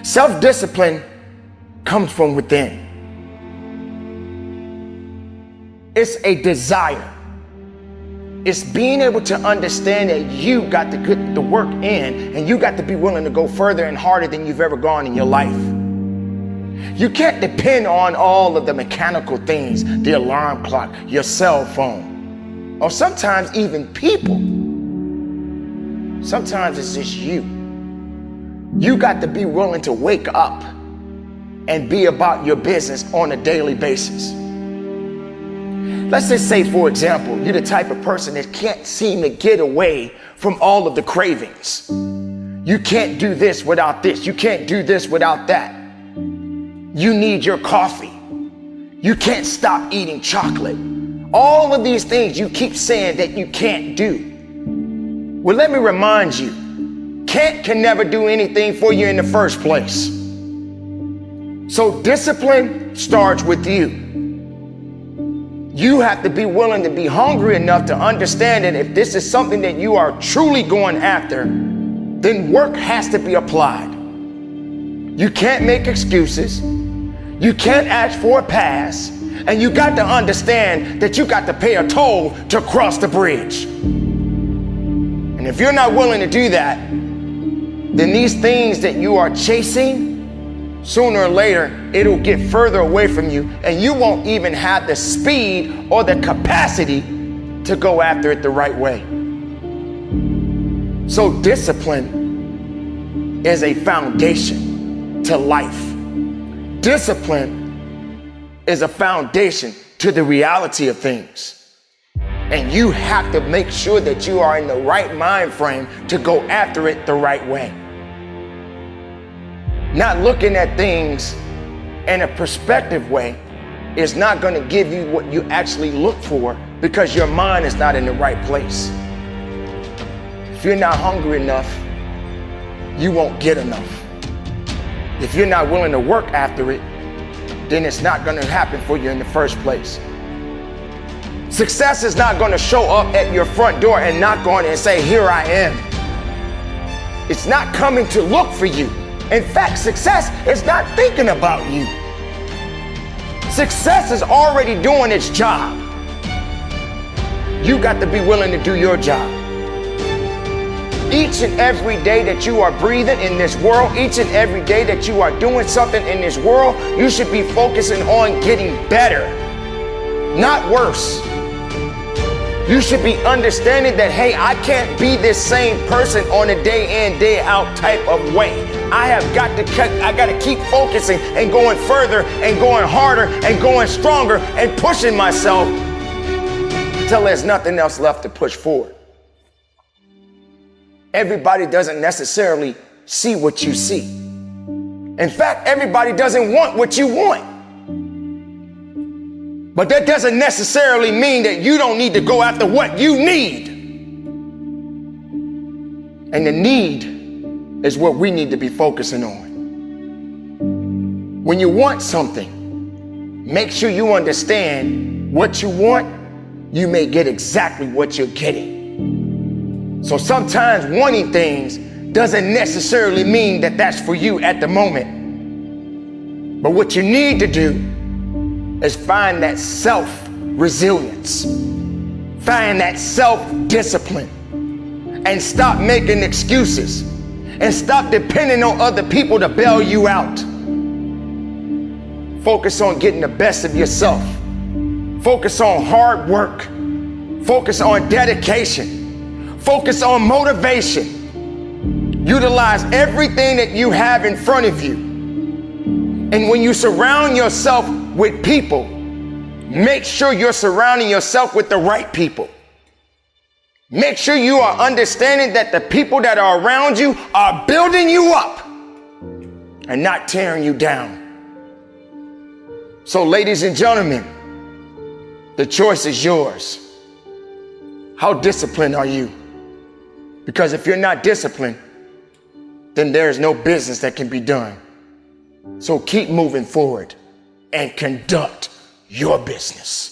Self-discipline comes from within. It's a desire. It's being able to understand that you got to put the work in and you got to be willing to go further and harder than you've ever gone in your life. You can't depend on all of the mechanical things, the alarm clock, your cell phone, or sometimes even people. Sometimes it's just you. You got to be willing to wake up and be about your business on a daily basis. Let's just say, for example, you're the type of person that can't seem to get away from all of the cravings. You can't do this without this. You can't do this without that. You need your coffee. You can't stop eating chocolate. All of these things you keep saying that you can't do. Well, let me remind you, can't can never do anything for you in the first place. So discipline starts with you. You have to be willing to be hungry enough to understand that if this is something that you are truly going after, then work has to be applied. You can't make excuses. You can't ask for a pass. And you got to understand that you got to pay a toll to cross the bridge. And if you're not willing to do that, then these things that you are chasing, sooner or later, it'll get further away from you and you won't even have the speed or the capacity to go after it the right way. So discipline is a foundation to life. Discipline is a foundation to the reality of things. And you have to make sure that you are in the right mind frame to go after it the right way. Not looking at things in a perspective way is not going to give you what you actually look for because your mind is not in the right place. If you're not hungry enough, you won't get enough. If you're not willing to work after it, then it's not going to happen for you in the first place. Success is not going to show up at your front door and knock on it and say, "Here I am." It's not coming to look for you. In fact, success is not thinking about you. Success is already doing its job. You got to be willing to do your job. Each and every day that you are breathing in this world, each and every day that you are doing something in this world, you should be focusing on getting better, not worse. You should be understanding that, hey, I can't be this same person on a day in, day out type of way. I got to keep focusing and going further and going harder and going stronger and pushing myself until there's nothing else left to push forward. Everybody doesn't necessarily see what you see. In fact, everybody doesn't want what you want. But that doesn't necessarily mean that you don't need to go after what you need. And the need is what we need to be focusing on. When you want something, make sure you understand what you want. You may get exactly what you're getting. So sometimes wanting things doesn't necessarily mean that that's for you at the moment. But what you need to do is find that self-resilience, find that self-discipline, and stop making excuses, and stop depending on other people to bail you out. Focus on getting the best of yourself. Focus on hard work. Focus on dedication. Focus on motivation. Utilize everything that you have in front of you. And when you surround yourself with people, make sure you're surrounding yourself with the right people. Make sure you are understanding that the people that are around you are building you up and not tearing you down. So, ladies and gentlemen, the choice is yours. How disciplined are you? Because if you're not disciplined, then there is no business that can be done. So keep moving forward and conduct your business.